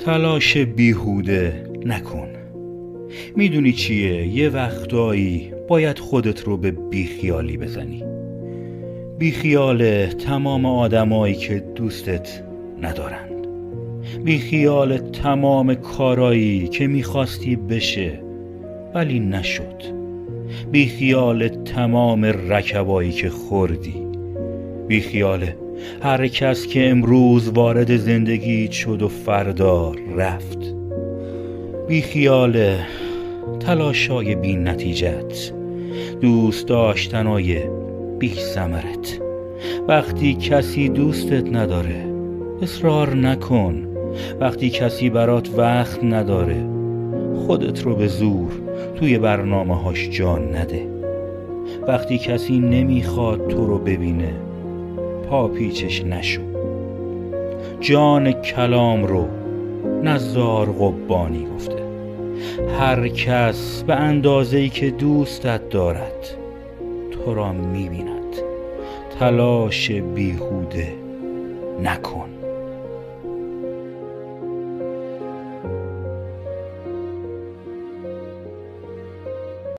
تلاش بیهوده نکن. میدونی چیه؟ یه وقتایی باید خودت رو به بیخیالی بزنی. بیخیال تمام آدمایی که دوستت ندارند. بیخیال تمام کارایی که میخواستی بشه ولی نشد. بیخیال تمام رکبایی که خوردی. بیخیال هر کس که امروز وارد زندگیت شد و فردا رفت. بیخیال تلاشای بی نتیجت، دوست داشتنای بی ثمرت. وقتی کسی دوستت نداره اصرار نکن. وقتی کسی برات وقت نداره خودت رو به زور توی برنامه‌هاش جان نده. وقتی کسی نمیخواد تو رو ببینه پا پیچش نشو. جان کلام رو نزار قبانی گفته: هر کس به اندازه‌ای که دوستت دارد تو را می‌بیند. تلاش بیهوده نکن.